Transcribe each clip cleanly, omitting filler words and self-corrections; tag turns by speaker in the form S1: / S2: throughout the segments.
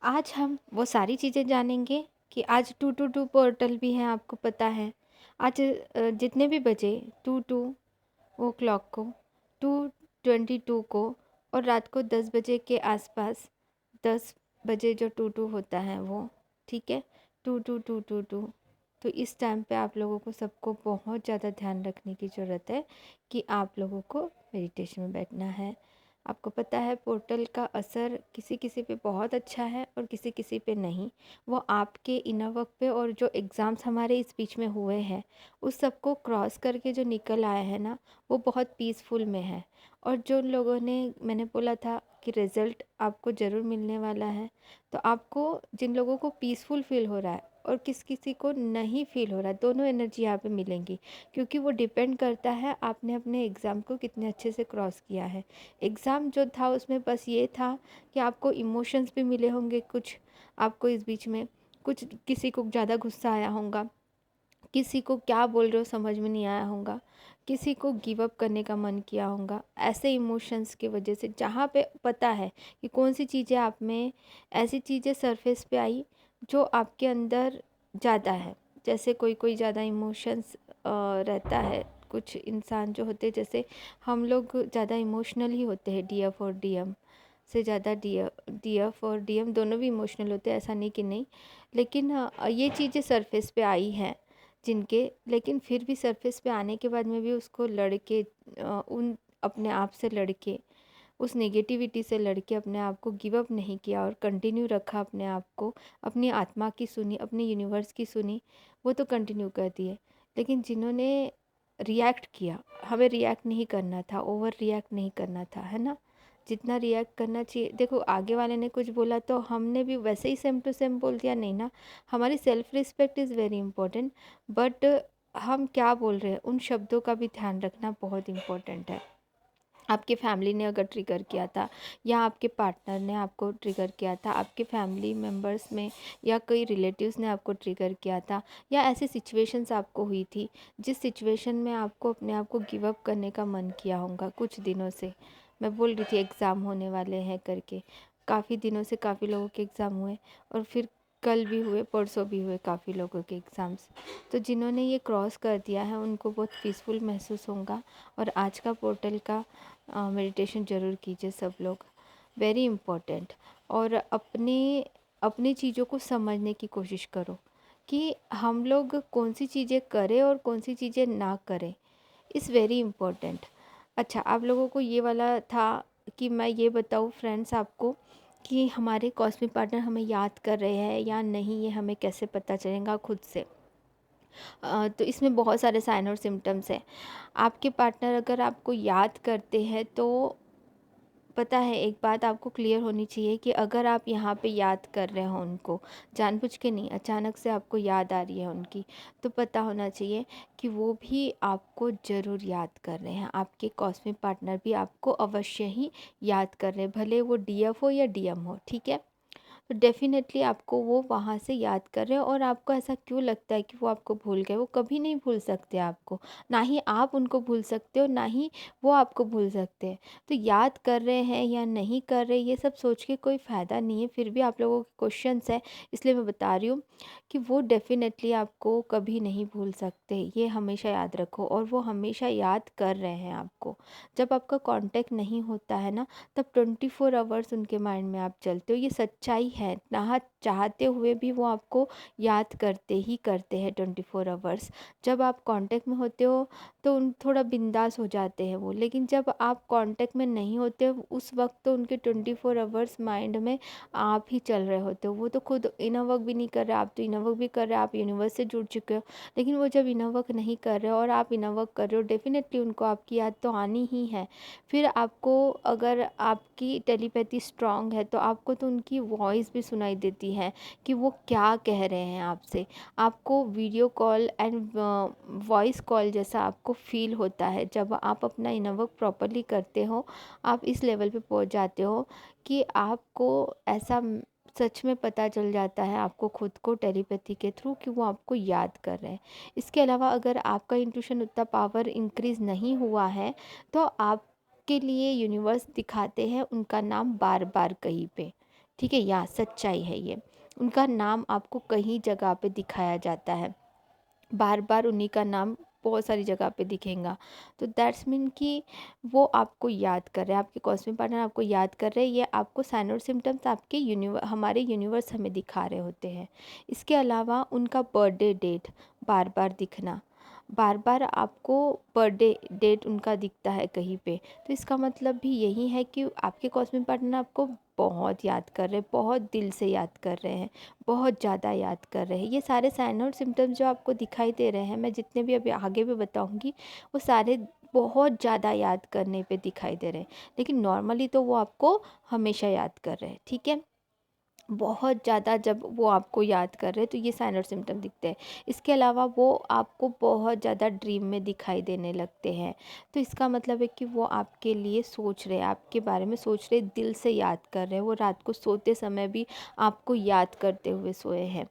S1: आज हम वो सारी चीज़ें जानेंगे कि आज 222 पोर्टल भी हैं, आपको पता है। आज जितने भी बजे 22 वो क्लॉक को, 2:22 को और रात को 10 बजे के आसपास, 10 बजे जो 22 होता है वो, ठीक है, 22222। तो इस टाइम पे आप लोगों को सबको बहुत ज़्यादा ध्यान रखने की ज़रूरत है कि आप लोगों को मेडिटेशन में बैठना है। आपको पता है पोर्टल का असर किसी किसी पे बहुत अच्छा है और किसी किसी पे नहीं। वो आपके इनर वर्क पे और जो एग्ज़ाम्स हमारे इस बीच में हुए हैं उस सबको क्रॉस करके जो निकल आया है ना, वो बहुत पीसफुल में है। और जो लोगों ने, मैंने बोला था कि रिज़ल्ट आपको ज़रूर मिलने वाला है, तो आपको, जिन लोगों को पीसफुल फील हो रहा है और किस किसी को नहीं फील हो रहा है, दोनों एनर्जी यहाँ पे मिलेंगी, क्योंकि वो डिपेंड करता है आपने अपने एग्ज़ाम को कितने अच्छे से क्रॉस किया है। एग्ज़ाम जो था उसमें बस ये था कि आपको इमोशंस भी मिले होंगे कुछ, आपको इस बीच में कुछ, किसी को ज़्यादा गुस्सा आया होगा, किसी को क्या बोल रहे हो समझ में नहीं आया होगा, किसी को गिव अप करने का मन किया होगा। ऐसे इमोशंस की वजह से जहाँ पे पता है कि कौन सी चीज़ें आप में, ऐसी चीज़ें सरफेस पे आई जो आपके अंदर ज़्यादा है। जैसे कोई कोई ज़्यादा इमोशंस रहता है, कुछ इंसान जो होते हैं, जैसे हम लोग ज़्यादा इमोशनल ही होते हैं, डीएफ और डीएम से ज़्यादा, डीएफ और डीएम दोनों भी इमोशनल होते हैं, ऐसा नहीं कि नहीं। लेकिन ये चीज़ें सरफेस पे आई हैं जिनके, लेकिन फिर भी सरफेस पे आने के बाद में भी उसको लड़के, उन अपने आप से लड़के, उस नेगेटिविटी से लड़के अपने आप को गिव अप नहीं किया और कंटिन्यू रखा अपने आप को, अपनी आत्मा की सुनी, अपने यूनिवर्स की सुनी, वो तो कंटिन्यू कर दिए। लेकिन जिन्होंने रिएक्ट किया, हमें रिएक्ट नहीं करना था, ओवर रिएक्ट नहीं करना था, है ना। जितना रिएक्ट करना चाहिए, देखो आगे वाले ने कुछ बोला तो हमने भी वैसे ही सेम टू सेम बोल दिया, नहीं ना। हमारी self respect is very important, but हम क्या बोल रहे हैं उन शब्दों का भी ध्यान रखना बहुत इम्पोर्टेंट है। आपके फैमिली ने अगर ट्रिगर किया था, या आपके पार्टनर ने आपको ट्रिगर किया था, आपके फैमिली मेम्बर्स में या कोई रिलेटिव्स ने आपको ट्रिगर किया था, या ऐसी सिचुएशंस आपको हुई थी जिस सिचुएशन में आपको अपने आप को गिव अप करने का मन किया होगा कुछ दिनों से। मैं बोल रही थी एग्ज़ाम होने वाले हैं करके, काफ़ी दिनों से काफ़ी लोगों के एग्ज़ाम हुए, और फिर कल भी हुए, परसों भी हुए काफ़ी लोगों के एग्ज़ाम्स। तो जिन्होंने ये क्रॉस कर दिया है उनको बहुत पीसफुल महसूस होगा। और आज का पोर्टल का मेडिटेशन ज़रूर कीजिए सब लोग, वेरी इम्पोर्टेंट। और अपने अपनी चीज़ों को समझने की कोशिश करो कि हम लोग कौन सी चीज़ें करें और कौन सी चीज़ें ना करें, इज़ वेरी इम्पोर्टेंट। अच्छा, आप लोगों को ये वाला था कि मैं ये बताऊँ फ्रेंड्स आपको कि हमारे कॉस्मिक पार्टनर हमें याद कर रहे हैं या नहीं, ये हमें कैसे पता चलेगा खुद से। तो इसमें बहुत सारे साइन और सिम्टम्स हैं। आपके पार्टनर अगर आपको याद करते हैं तो पता है, एक बात आपको क्लियर होनी चाहिए कि अगर आप यहाँ पे याद कर रहे हो उनको, जानबूझ के नहीं, अचानक से आपको याद आ रही है उनकी, तो पता होना चाहिए कि वो भी आपको ज़रूर याद कर रहे हैं। आपके कॉस्मिक पार्टनर भी आपको अवश्य ही याद कर रहे हैं, भले वो डीएफ हो या डीएम हो, ठीक है। तो डेफ़िनेटली आपको वो वहाँ से याद कर रहे हो, और आपको ऐसा क्यों लगता है कि वो आपको भूल गए? वो कभी नहीं भूल सकते आपको, ना ही आप उनको भूल सकते हो, ना ही वो आपको भूल सकते हैं। तो याद कर रहे हैं या नहीं कर रहे, ये सब सोच के कोई फ़ायदा नहीं है। फिर भी आप लोगों के क्वेश्चंस हैं, इसलिए मैं बता रही हूँ कि वो डेफ़िनेटली आपको कभी नहीं भूल सकते, ये हमेशा याद रखो। और वो हमेशा याद कर रहे हैं आपको। जब आपका कॉन्टैक्ट नहीं होता है ना, तब 24 आवर्स उनके माइंड में आप चलते हो, ये सच्चाई है। ना चाहते हुए भी वो आपको याद करते ही करते हैं 24 आवर्स। जब आप कांटेक्ट में होते हो तो उन थोड़ा बिंदास हो जाते हैं वो, लेकिन जब आप कांटेक्ट में नहीं होते हो उस वक्त तो उनके 24 आवर्स माइंड में आप ही चल रहे होते हो। वो तो खुद इनर वर्क भी नहीं कर रहे, आप तो इनर वर्क भी कर रहे हो, आप यूनिवर्स से जुड़ चुके हो। लेकिन वो जब इनर वर्क नहीं कर रहे हो और आप इनर वर्क कर रहे हो, डेफिनेटली उनको आपकी याद तो आनी ही है। फिर आपको, अगर आपकी टेलीपैथी स्ट्रांग है तो आपको तो उनकी वॉइस भी सुनाई देती है कि वो क्या कह रहे हैं आपसे। आपको video call and voice call जैसा आपको फील होता है जब आप अपना इनर वर्क प्रॉपरली करते हो। आप इस लेवल पे पहुंच जाते हो कि आपको ऐसा सच में पता चल जाता है आपको खुद को टेलीपैथी के थ्रू कि वो आपको याद कर रहे हैं। इसके अलावा अगर आपका इंट्यूशन उतना पावर इंक्रीज़ नहीं हुआ है तो आप के लिए यूनिवर्स दिखाते हैं उनका नाम बार बार कहीं पे। ठीक है, या सच्चाई है ये। उनका नाम आपको कहीं जगह पे दिखाया जाता है, बार बार उन्हीं का नाम बहुत सारी जगह पे दिखेगा। तो दैट्स मीन कि वो आपको याद कर रहे हैं, आपके कॉस्मिक पार्टनर आपको याद कर रहे हैं। ये आपको साइन और सिम्टम्स आपके हमारे यूनिवर्स हमें दिखा रहे होते हैं। इसके अलावा उनका बर्थडे डेट बार बार दिखना, बार बार आपको बर्थडे डेट उनका दिखता है कहीं पे, तो इसका मतलब भी यही है कि आपके कॉस्मिक पार्टनर आपको बहुत याद कर रहे हैं, बहुत दिल से याद कर रहे हैं, बहुत ज़्यादा याद कर रहे हैं। ये सारे साइन और सिम्टम्स जो आपको दिखाई दे रहे हैं, मैं जितने भी अभी आगे भी बताऊंगी, वो सारे बहुत ज़्यादा याद करने पे दिखाई दे रहे हैं। लेकिन नॉर्मली तो वो आपको हमेशा याद कर रहे हैं, ठीक है। बहुत ज़्यादा जब वो आपको याद कर रहे हैं तो ये साइन और सिम्टम दिखते हैं। इसके अलावा वो आपको बहुत ज़्यादा ड्रीम में दिखाई देने लगते हैं। तो इसका मतलब है कि वो आपके लिए सोच रहे हैं, आपके बारे में सोच रहे, दिल से याद कर रहे हैं। वो रात को सोते समय भी आपको याद करते हुए सोए हैं।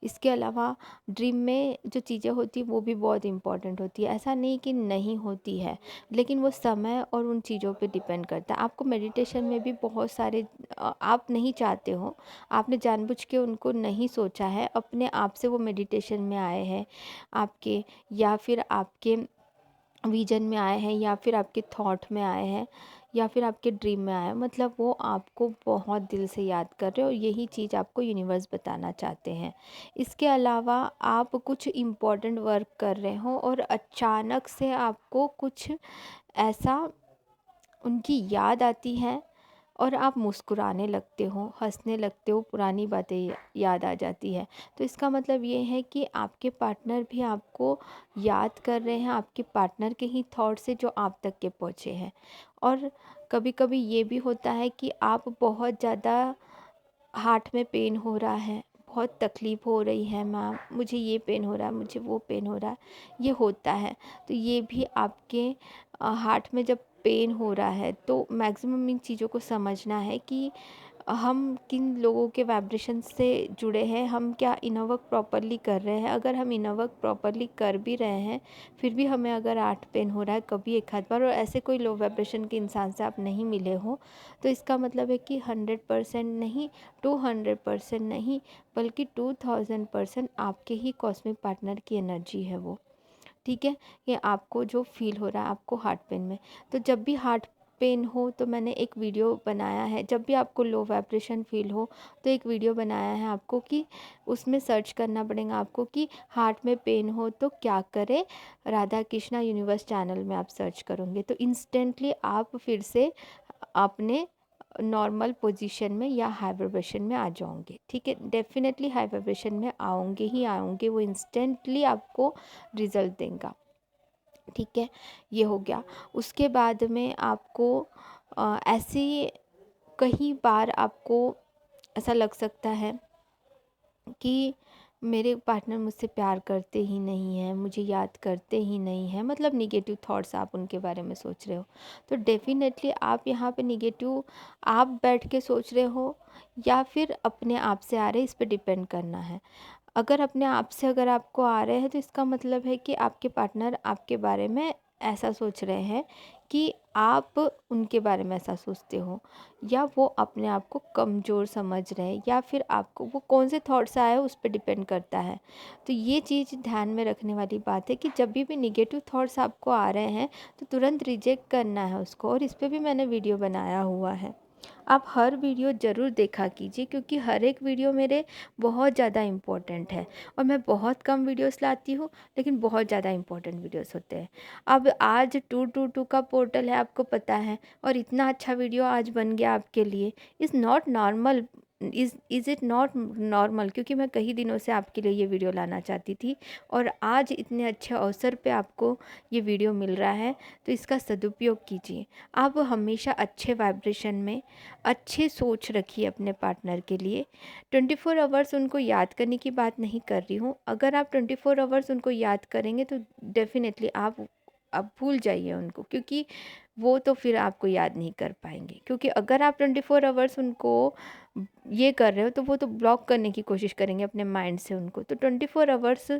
S1: इसके अलावा ड्रीम में जो चीज़ें होती हैं वो भी बहुत इम्पॉर्टेंट होती है। ऐसा नहीं कि नहीं होती है, लेकिन वो समय और उन चीज़ों पे डिपेंड करता है। आपको मेडिटेशन में भी बहुत सारे आप नहीं चाहते हो, आपने जानबूझ के उनको नहीं सोचा है, अपने आप से वो मेडिटेशन में आए हैं आपके, या फिर आपके विजन में आए हैं, या फिर आपके थॉट में आए हैं, या फिर आपके ड्रीम में आए हैं। मतलब वो आपको बहुत दिल से याद कर रहे हो, और यही चीज़ आपको यूनिवर्स बताना चाहते हैं। इसके अलावा आप कुछ इम्पोर्टेंट वर्क कर रहे हो और अचानक से आपको कुछ ऐसा उनकी याद आती है और आप मुस्कुराने लगते हो, हंसने लगते हो, पुरानी बातें याद आ जाती है। तो इसका मतलब ये है कि आपके पार्टनर भी आपको याद कर रहे हैं, आपके पार्टनर के ही थॉट से जो आप तक के पहुँचे हैं। और कभी कभी ये भी होता है कि आप बहुत ज़्यादा हार्ट में पेन हो रहा है, बहुत तकलीफ़ हो रही है, मैम मुझे ये पेन हो रहा है, मुझे वो पेन हो रहा है, ये होता है। तो ये भी आपके हार्ट में जब पेन हो रहा है तो मैक्सिमम इन चीज़ों को समझना है कि हम किन लोगों के वाइब्रेशन से जुड़े हैं, हम क्या इनर वर्क प्रॉपरली कर रहे हैं। अगर हम इनर वर्क प्रॉपरली कर भी रहे हैं, फिर भी हमें अगर हार्ट पेन हो रहा है कभी एक आध बार, और ऐसे कोई लो वाइब्रेशन के इंसान से आप नहीं मिले हो, तो इसका मतलब है कि 100% नहीं, 200% नहीं, बल्कि 2000% आपके ही कॉस्मिक पार्टनर की एनर्जी है वो, ठीक है। ये आपको जो फील हो रहा है आपको हार्ट पेन में, तो जब भी हार्ट पेन हो तो मैंने एक वीडियो बनाया है, जब भी आपको लो वाइब्रेशन फील हो तो एक वीडियो बनाया है आपको, कि उसमें सर्च करना पड़ेगा आपको कि हार्ट में पेन हो तो क्या करें। राधा कृष्णा यूनिवर्स चैनल में आप सर्च करोगे तो इंस्टेंटली आप फिर से अपने नॉर्मल पोजीशन में या हाई वाइब्रेशन में आ जाओगे, ठीक है। डेफिनेटली हाई वाइब्रेशन में आओगे ही आओगे, वो इंस्टेंटली आपको रिजल्ट देगा, ठीक है। ये हो गया। उसके बाद में आपको ऐसे कई बार आपको ऐसा लग सकता है कि मेरे पार्टनर मुझसे प्यार करते ही नहीं हैं, मुझे याद करते ही नहीं हैं, मतलब निगेटिव थॉट्स आप उनके बारे में सोच रहे हो। तो डेफिनेटली आप यहाँ पे निगेटिव आप बैठ के सोच रहे हो या फिर अपने आप से आ रहे हैं, इस पे डिपेंड करना है। अगर अपने आप से अगर आपको आ रहे हैं तो इसका मतलब है कि आपके पार्टनर आपके बारे में ऐसा सोच रहे हैं कि आप उनके बारे में ऐसा सोचते हो, या वो अपने आप को कमज़ोर समझ रहे हैं, या फिर आपको वो कौन से थॉट्स आए उस पर डिपेंड करता है। तो ये चीज़ ध्यान में रखने वाली बात है कि जब भी नेगेटिव थॉट्स आपको आ रहे हैं तो तुरंत रिजेक्ट करना है उसको, और इस पर भी मैंने वीडियो बनाया हुआ है। आप हर वीडियो ज़रूर देखा कीजिए, क्योंकि हर एक वीडियो मेरे बहुत ज़्यादा इम्पोर्टेंट है, और मैं बहुत कम वीडियोस लाती हूँ लेकिन बहुत ज़्यादा इम्पोर्टेंट वीडियोस होते हैं। अब आज 222 का पोर्टल है, आपको पता है, और इतना अच्छा वीडियो आज बन गया आपके लिए। Is not normal, is it not normal, क्योंकि मैं कई दिनों से आपके लिए ये वीडियो लाना चाहती थी, और आज इतने अच्छे अवसर पे आपको ये वीडियो मिल रहा है, तो इसका सदुपयोग कीजिए। आप हमेशा अच्छे वाइब्रेशन में अच्छे सोच रखिए अपने पार्टनर के लिए। 24 आवर्स उनको याद करने की बात नहीं कर रही हूँ। अगर आप 24 आवर्स उनको याद करेंगे तो डेफ़िनेटली आप भूल जाइए उनको, क्योंकि वो तो फिर आपको याद नहीं कर पाएँगे। क्योंकि अगर आप 24 आवर्स उनको ये कर रहे हो तो वो तो ब्लॉक करने की कोशिश करेंगे अपने माइंड से उनको। तो 24 आवर्स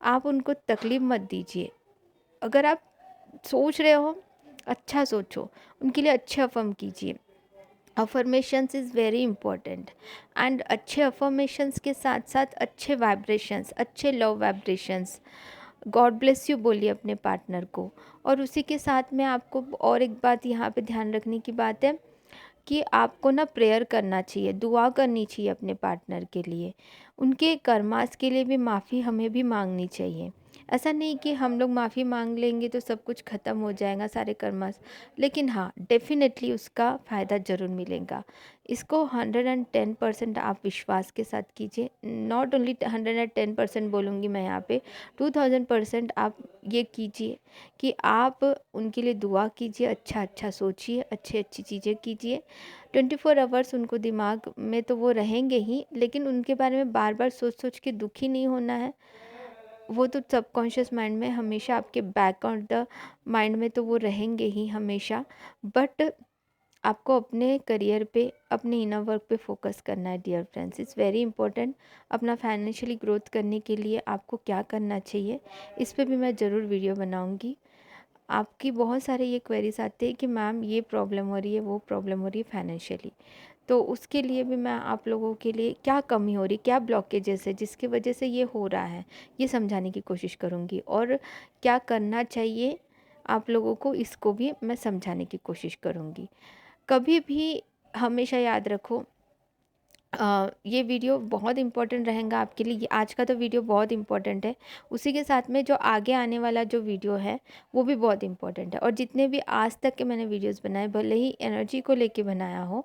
S1: आप उनको तकलीफ़ मत दीजिए। अगर आप सोच रहे हो, अच्छा सोचो, उनके लिए अच्छे अफ़र्म कीजिए। Affirmations is very important. And अच्छे अफर्मेशंस के साथ साथ अच्छे वाइब्रेशंस, अच्छे love vibrations, God bless you बोलिए अपने पार्टनर को। और उसी के साथ में आपको और एक बात यहाँ पे ध्यान रखने की बात है कि आपको ना प्रेयर करना चाहिए, दुआ करनी चाहिए अपने पार्टनर के लिए। उनके कर्मास के लिए भी माफ़ी हमें भी मांगनी चाहिए। ऐसा नहीं कि हम लोग माफ़ी मांग लेंगे तो सब कुछ ख़त्म हो जाएगा, सारे कर्मास। लेकिन हाँ, डेफ़िनेटली उसका फ़ायदा ज़रूर मिलेगा। इसको 110% आप विश्वास के साथ कीजिए। नॉट ओनली 110% बोलूँगी मैं यहाँ पे, 2000% आप ये कीजिए कि आप उनके लिए दुआ कीजिए, अच्छा अच्छा सोचिए, अच्छी अच्छी चीज़ें कीजिए। 24 आवर्स उनको दिमाग में तो वो रहेंगे ही, लेकिन उनके बारे में बार बार सोच सोच के दुखी नहीं होना है। वो तो सबकॉन्शियस माइंड में हमेशा, आपके बैक ऑफ द माइंड में तो वो रहेंगे ही हमेशा। बट आपको अपने करियर पे, अपने इनर वर्क पे फोकस करना है dear friends. It's very important. अपना फाइनेंशियली ग्रोथ करने के लिए आपको क्या करना चाहिए, इस पे भी मैं ज़रूर वीडियो बनाऊंगी। आपकी बहुत सारे ये क्वेरीज आते हैं कि मैम ये प्रॉब्लम हो रही है, वो प्रॉब्लम हो रही है फाइनेंशियली, तो उसके लिए भी मैं आप लोगों के लिए क्या कमी हो रही, क्या ब्लॉकेजेस है जिसकी वजह से ये हो रहा है, ये समझाने की कोशिश करूँगी। और क्या करना चाहिए आप लोगों को, इसको भी मैं समझाने की कोशिश करूँगी। कभी भी हमेशा याद रखो, ये वीडियो बहुत इम्पोर्टेंट रहेगा आपके लिए। आज का तो वीडियो बहुत इम्पोर्टेंट है, उसी के साथ में जो आगे आने वाला जो वीडियो है वो भी बहुत इम्पोर्टेंट है। और जितने भी आज तक के मैंने वीडियोस बनाए, भले ही एनर्जी को लेके बनाया हो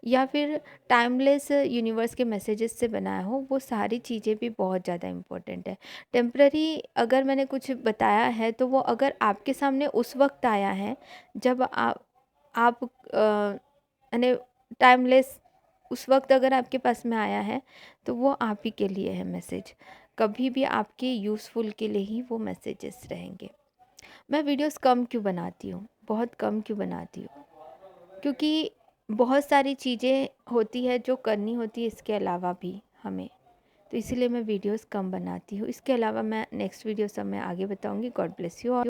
S1: या फिर टाइमलेस यूनिवर्स के मैसेजेस से बनाया हो, वो सारी चीज़ें भी बहुत ज़्यादा इम्पोर्टेंट है। टेम्प्ररी अगर मैंने कुछ बताया है तो वो अगर आपके सामने उस वक्त आया है जब आप यानी टाइमलेस, उस वक्त अगर आपके पास में आया है तो वो आप ही के लिए है मैसेज। कभी भी आपके यूज़फुल के लिए ही वो मैसेजेस रहेंगे। मैं वीडियोस कम क्यों बनाती हूँ, बहुत कम क्यों बनाती हूँ, क्योंकि बहुत सारी चीज़ें होती है जो करनी होती है इसके अलावा भी हमें, तो इसीलिए मैं वीडियोस कम बनाती हूँ। इसके अलावा मैं नेक्स्ट वीडियो सब मैं आगे बताऊँगी। God bless you.